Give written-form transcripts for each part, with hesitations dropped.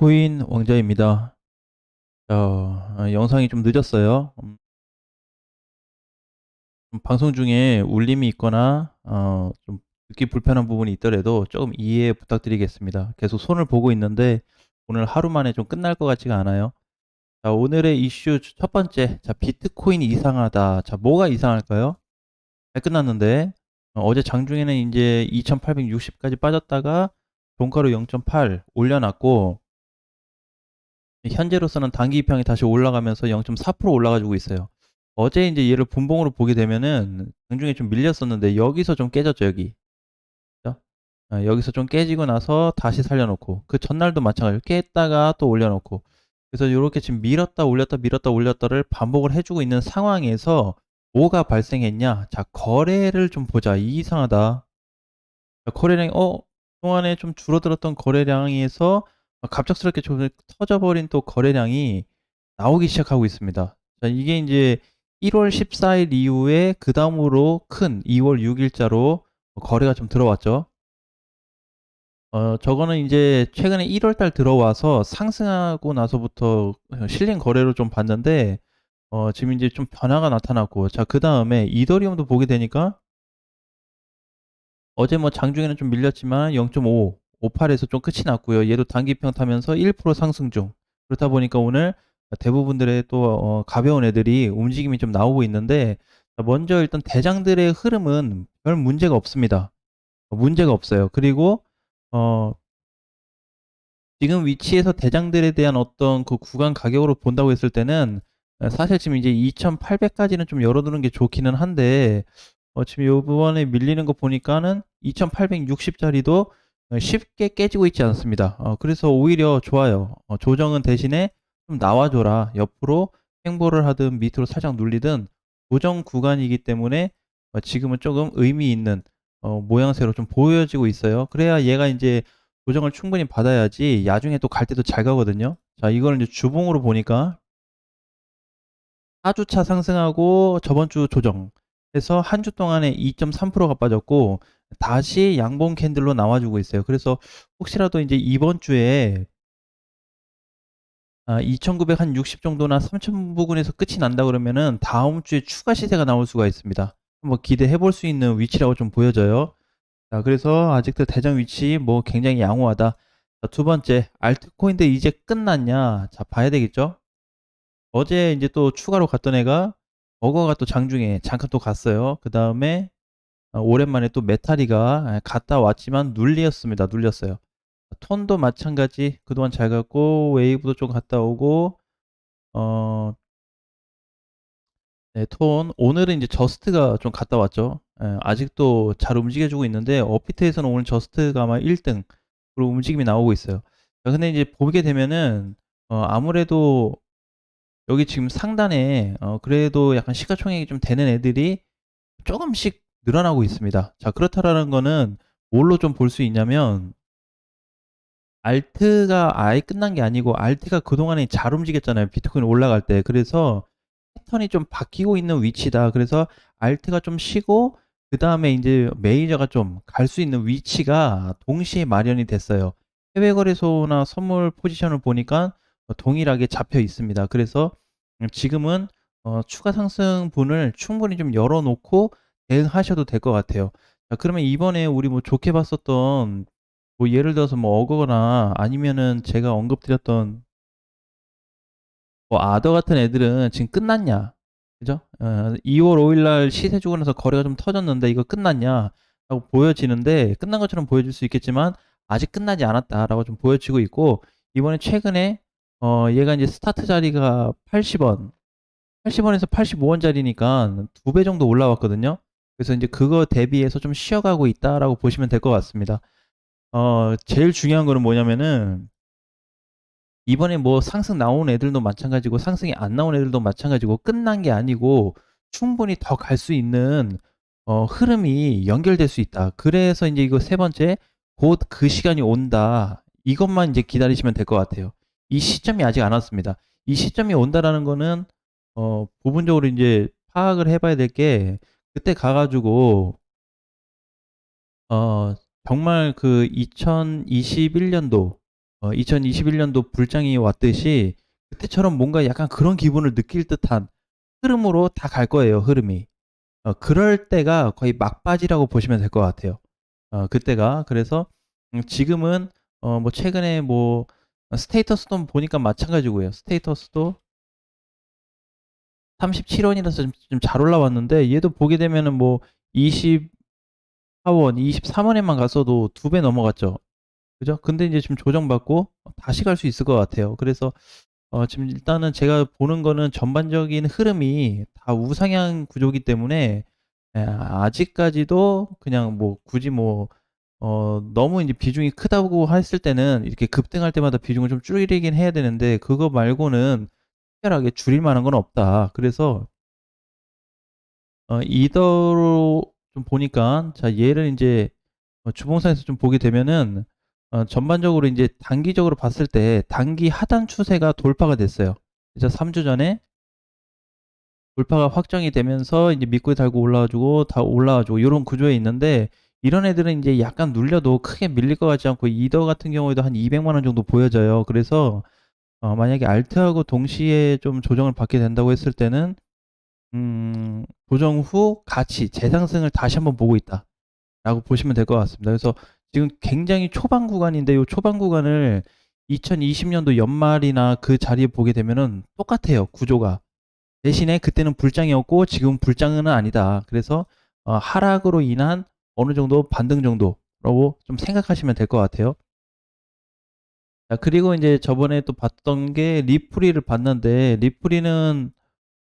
비트코인 왕자입니다. 영상이 좀 늦었어요. 좀 방송 중에 울림이 있거나 좀 듣기 불편한 부분이 있더라도 조금 이해 부탁드리겠습니다. 계속 손을 보고 있는데 오늘 하루 만에 좀 끝날 것 같지가 않아요. 자, 오늘의 이슈 첫 번째. 자, 비트코인이 이상하다. 자, 뭐가 이상할까요? 잘 끝났는데 어제 장중에는 이제 2860까지 빠졌다가 종가로 0.8 올려놨고, 현재로서는 단기 입향이 다시 올라가면서 0.4% 올라가지고 있어요. 어제 이제 얘를 분봉으로 보게 되면은 장중에 좀 밀렸었는데 여기서 좀 깨졌죠, 여기. 그죠? 여기서 좀 깨지고 나서 다시 살려놓고, 그 전날도 마찬가지로 깼다가 또 올려놓고, 그래서 이렇게 지금 밀었다 올렸다 밀었다 올렸다를 반복을 해주고 있는 상황에서 뭐가 발생했냐? 자, 거래를 좀 보자. 이상하다. 거래량이 그동안에 좀 줄어들었던 거래량에서 갑작스럽게 좀 터져버린 또 거래량이 나오기 시작하고 있습니다. 자, 이게 이제 1월 14일 이후에 그 다음으로 큰 2월 6일자로 거래가 좀 들어왔죠. 저거는 이제 최근에 1월 달 들어와서 상승하고 나서부터 실린 거래로 좀 봤는데, 지금 이제 좀 변화가 나타났고, 자, 그 다음에 이더리움도 보게 되니까 어제 뭐 장중에는 좀 밀렸지만 0.5, 58에서 좀 끝이 났고요. 얘도 단기평 타면서 1% 상승 중. 그렇다 보니까 오늘 대부분들의 또 가벼운 애들이 움직임이 좀 나오고 있는데, 먼저 일단 대장들의 흐름은 별 문제가 없습니다. 문제가 없어요. 그리고 어 지금 위치에서 대장들에 대한 어떤 그 구간 가격으로 본다고 했을 때는 사실 지금 이제 2,800까지는 좀 열어두는 게 좋기는 한데, 지금 요번에 밀리는 거 보니까는 2,860 짜리도 쉽게 깨지고 있지 않습니다. 그래서 오히려 좋아요. 조정은 대신에 좀 나와줘라. 옆으로 횡보를 하든 밑으로 살짝 눌리든 조정 구간이기 때문에 지금은 조금 의미 있는 모양새로 좀 보여지고 있어요. 그래야 얘가 이제 조정을 충분히 받아야지 나중에 또 갈 때도 잘 가거든요. 자, 이거는 이제 주봉으로 보니까 4주차 상승하고 저번 주 조정해서 한 주 동안에 2.3%가 빠졌고 다시 양봉 캔들로 나와주고 있어요. 그래서 혹시라도 이제 이번 주에 2,960 정도나 3,000 부근에서 끝이 난다 그러면은 다음 주에 추가 시세가 나올 수가 있습니다. 한번 기대해 볼 수 있는 위치라고 좀 보여져요. 자, 그래서 아직도 대장 위치 뭐 굉장히 양호하다. 자, 두 번째, 알트코인들 이제 끝났냐? 자, 봐야 되겠죠? 어제 이제 또 추가로 갔던 애가 버거가 또 장중에 잠깐 또 갔어요. 그 다음에 오랜만에 또 메타리가 갔다 왔지만 눌렸습니다. 눌렸어요. 톤도 마찬가지 그동안 잘 갔고, 웨이브도 좀 갔다 오고, 어, 네, 톤 오늘은 이제 저스트가 좀 갔다 왔죠. 아직도 잘 움직여주고 있는데 업비트에서는 오늘 저스트가 아마 1등으로 움직임이 나오고 있어요. 자, 근데 이제 보게 되면은 아무래도 여기 지금 상단에 그래도 약간 시가총액이 좀 되는 애들이 조금씩 늘어나고 있습니다. 자, 그렇다라는 거는 뭘로 좀 볼 수 있냐면, 알트가 아예 끝난 게 아니고 알트가 그동안에 잘 움직였잖아요. 비트코인 올라갈 때. 그래서 패턴이 좀 바뀌고 있는 위치다. 그래서 알트가 좀 쉬고 그 다음에 이제 메이저가 좀 갈 수 있는 위치가 동시에 마련이 됐어요. 해외 거래소나 선물 포지션을 보니까 동일하게 잡혀 있습니다. 그래서 지금은 추가 상승분을 충분히 좀 열어놓고 대응하셔도 될 것 같아요. 자, 그러면 이번에 우리 뭐 좋게 봤었던, 뭐 예를 들어서 뭐 어거나 아니면은 제가 언급드렸던 뭐 아더 같은 애들은 지금 끝났냐? 그죠? 2월 5일 날 시세 주고 나서 거래가 좀 터졌는데 이거 끝났냐? 라고 보여지는데, 끝난 것처럼 보여질 수 있겠지만 아직 끝나지 않았다라고 좀 보여지고 있고, 이번에 최근에 얘가 이제 스타트 자리가 80원, 80원에서 85원짜리니까 2배 정도 올라왔거든요. 그래서 이제 그거 대비해서 좀 쉬어가고 있다라고 보시면 될 것 같습니다. 제일 중요한 거는 뭐냐면은, 이번에 뭐 상승 나온 애들도 마찬가지고 상승이 안 나온 애들도 마찬가지고 끝난 게 아니고 충분히 더 갈 수 있는 흐름이 연결될 수 있다. 그래서 이제 이거 세 번째, 곧 그 시간이 온다. 이것만 이제 기다리시면 될 것 같아요. 이 시점이 아직 안 왔습니다. 이 시점이 온다라는 거는 부분적으로 이제 파악을 해봐야 될 게, 그때 가가지고 어 정말 그 2021년도 2021년도 불장이 왔듯이 그때처럼 뭔가 약간 그런 기분을 느낄 듯한 흐름으로 다 갈 거예요, 흐름이. 그럴 때가 거의 막바지라고 보시면 될 것 같아요. 그때가. 그래서 지금은 뭐 최근에 뭐 스테이터스도 보니까 마찬가지고요. 스테이터스도 37원이라서 좀 잘 올라왔는데 얘도 보게 되면은 뭐 24원, 23원에만 갔어도 2배 넘어갔죠. 그죠? 근데 이제 지금 조정받고 다시 갈 수 있을 것 같아요. 그래서 지금 일단은 제가 보는 거는 전반적인 흐름이 다 우상향 구조이기 때문에 아직까지도 그냥 뭐 굳이 뭐 너무 인제 비중이 크다고 했을 때는 이렇게 급등할 때마다 비중을 좀 줄이긴 해야 되는데 그거 말고는 특별하게 줄일 만한 건 없다. 그래서 이더로 좀 보니까 자 얘를 인제 주봉상에서 좀 보게 되면은 전반적으로 인제 단기적으로 봤을 때 단기 하단 추세가 돌파가 됐어요. 그래서 3주 전에 돌파가 확정이 되면서 이제 밑구리 달고 올라와 주고 다 올라와 주고 요런 구조에 있는데 이런 애들은 인제 약간 눌려도 크게 밀릴 것 같지 않고 이더 같은 경우에도 한 200만 원 정도 보여져요. 그래서 만약에 알트하고 동시에 좀 조정을 받게 된다고 했을 때는 조정 후 가치 재상승을 다시 한번 보고 있다라고 보시면 될 것 같습니다. 그래서 지금 굉장히 초반 구간인데 요 초반 구간을 2020년도 연말이나 그 자리에 보게 되면은 똑같아요, 구조가. 대신에 그때는 불장이었고 지금은 불장은 아니다. 그래서 하락으로 인한 어느 정도 반등 정도라고 좀 생각하시면 될 것 같아요. 자 그리고 인제 저번에 또 봤던 게 리프리를 봤는데 리프리는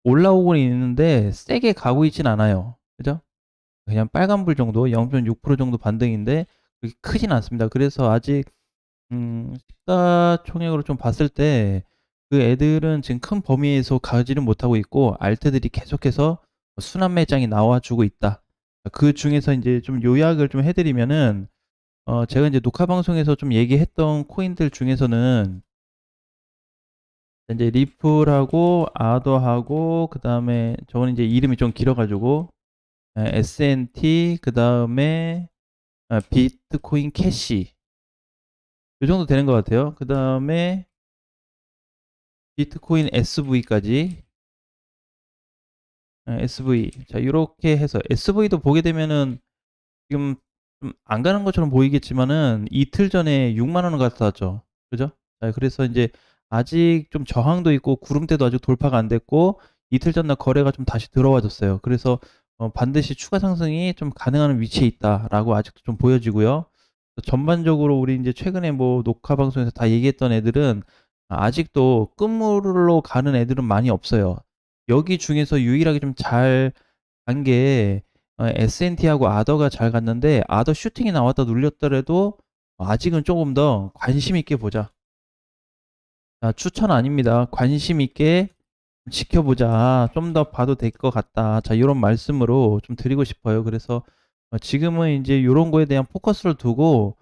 올라오고는 있는데 세게 가고 있진 않아요. 그죠? 그냥 빨간불 정도 0.6% 정도 반등인데 그렇게 크진 않습니다. 그래서 아직 시가총액으로 좀 봤을 때 그 애들은 지금 큰 범위에서 가지는 못하고 있고 알트들이 계속해서 순환 매장이 나와 주고 있다. 그중에서 인제 좀 요약을 좀 해 드리면은 제가 인제 녹화 방송에서 좀 얘기했던 코인들 중에서는 인제 리플하고 아더하고 그다음에 저거는 인제 이름이 좀 길어 가지고 SNT 그다음에 비트코인 캐시 요 정도 되는 것 같아요. 그다음에 비트코인 SV까지 SV. 자 요렇게 해서 SV도 보게 되면은 지금 좀 안 가는 것처럼 보이겠지만은 이틀 전에 6만 원을 갔다 왔죠. 그죠? 그래서 인제 아직 좀 저항도 있고 구름대도 아직 돌파가 안 됐고 이틀 전날 거래가 좀 다시 들어와 줬어요. 그래서 반드시 추가 상승이 좀 가능한 위치에 있다라고 아직도 좀 보여지고요. 전반적으로 우리 인제 최근에 뭐 녹화 방송에서 다 얘기했던 애들은 아직도 끝물로 가는 애들은 많이 없어요. 여기 중에서 유일하게 좀 잘 간 게 SNT하고 아더가 잘 갔는데 아더 슈팅이 나왔다 눌렸더라도 아직은 쪼금 더 관심 있게 보자. 추천 아닙니다. 관심 있게 지켜보자. 좀 더 봐도 될 것 같다. 자 요런 말씀으로 좀 드리고 싶어요. 그래서 지금은 인제 요런 거에 대한 포커스를 두고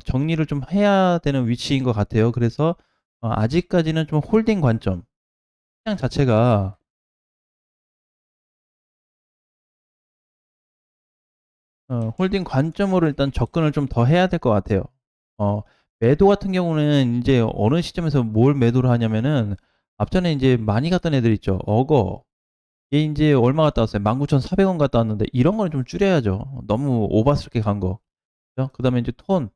정리를 좀 해야 되는 위치인 것 같아요. 그래서 아직까지는 좀 홀딩 관점 시장 자체가 홀딩 관점으로 일단 접근을 좀 더 해야 될 것 같아요. 어 매도 같은 경우는 인제 어느 시점에서 뭘 매도를 하냐면은 앞전에 인제 많이 갔던 애들 있죠. 어거 얘 인제 얼마 갔다 왔어요? 19,400원 갔다 왔는데 이런 거는 좀 줄여야죠. 너무 오바스럽게 간 거. 그죠? 그다음에 인제 톤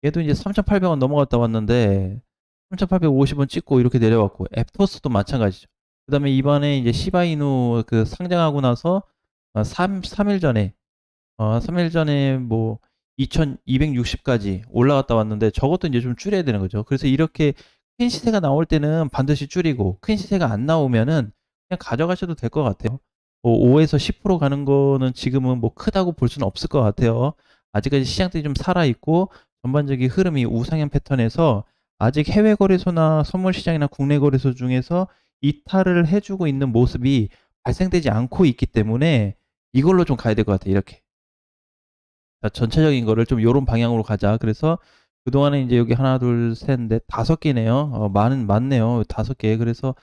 얘도 인제 3,800원 넘어갔다 왔는데 3,850원 찍고 이렇게 내려왔고 앱토스도 마찬가지죠. 그다음에 이번에 이제 시바이누 그 상장하고 나서 3일 전에 3일 전에 뭐 2,260 까지 올라갔다 왔는데 저것도 인제 좀 줄여야 되는 거죠. 그래서 이렇게 큰 시세가 나올 때는 반드시 줄이고 큰 시세가 안 나오면은 그냥 가져가셔도 될 것 같아요. 뭐 5 에서 10% 가는 거는 지금은 뭐 크다고 볼 수는 없을 것 같아요. 아직까지 시장들이 좀 살아 있고 전반적인 흐름이 우상향 패턴에서 아직 해외 거래소나 선물 시장이나 국내 거래소 중에서 이탈을 해 주고 있는 모습이 발생되지 않고 있기 때문에 이걸로 좀 가야 될 것 같아요, 이렇게. 전체적인 거를 좀 요런 방향으로 가자. 그래서 그동안에 인제 여기 하나 둘 셋 넷 5 개네요. 많네요. 5 개. 그래서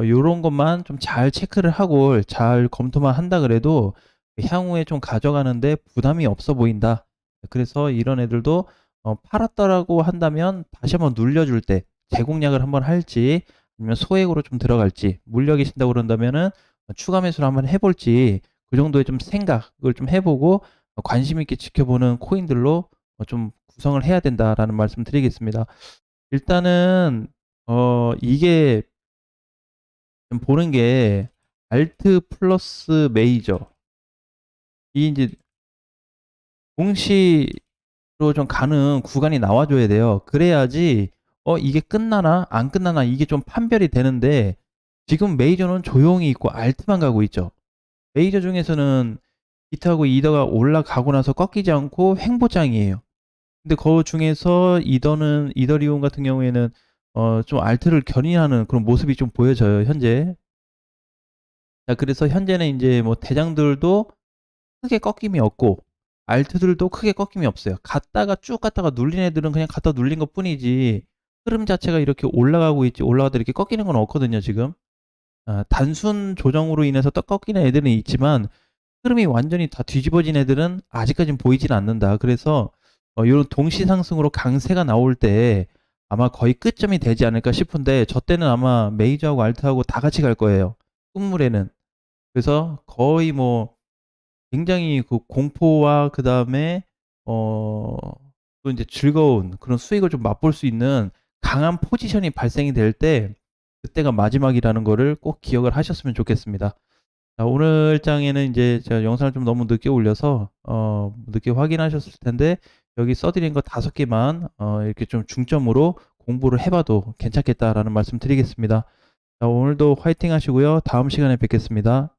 요런 것만 좀 잘 체크를 하고 잘 검토만 한다 그래도 향후에 좀 가져가는데 부담이 없어 보인다. 그래서 이런 애들도 팔았다라고 한다면 다시 한번 눌려줄 때 재공략을 한번 할지 아니면 소액으로 좀 들어갈지 물려 계신다고 그런다면은 추가 매수를 한번 해볼지 그 정도의 좀 생각을 좀 해보고 관심 있게 지켜보는 코인들로 좀 구성을 해야 된다라는 말씀 드리겠습니다. 일단은 이게 좀 보는 게 알트 플러스 메이저 이 이제 동시로 좀 가는 구간이 나와줘야 돼요. 그래야지 이게 끝나나 안 끝나나 이게 좀 판별이 되는데 지금 메이저는 조용히 있고 알트만 가고 있죠. 메이저 중에서는 비트하고 이더가 올라가고 나서 꺾이지 않고 횡보장이에요. 근데 그 중에서 이더리움 같은 경우에는 좀 알트를 견인하는 그런 모습이 좀 보여져요, 현재. 자, 그래서 현재는 이제 뭐 대장들도 크게 꺾임이 없고 알트들도 크게 꺾임이 없어요. 갔다가 쭉 갔다가 눌린 애들은 그냥 갖다 눌린 것 뿐이지 흐름 자체가 이렇게 올라가고 있지 올라가다 이렇게 꺾이는 건 없거든요, 지금. 단순 조정으로 인해서 떡 꺾이는 애들은 있지만 흐름이 완전히 다 뒤집어진 애들은 아직까지는 보이질 않는다. 그래서 이런 동시 상승으로 강세가 나올 때 아마 거의 끝점이 되지 않을까 싶은데 저 때는 아마 메이저하고 알트하고 다 같이 갈 거예요. 끝물에는. 그래서 거의 뭐 굉장히 그 공포와 그다음에 또 이제 즐거운 그런 수익을 좀 맛볼 수 있는 강한 포지션이 발생이 될 때 그때가 마지막이라는 거를 꼭 기억을 하셨으면 좋겠습니다. 자, 오늘 장에는 이제 제가 영상을 좀 너무 늦게 올려서 늦게 확인하셨을 텐데 여기 써드린 거 5개만 이렇게 좀 중점으로 공부를 해봐도 괜찮겠다라는 말씀 드리겠습니다. 자, 오늘도 화이팅 하시고요. 다음 시간에 뵙겠습니다.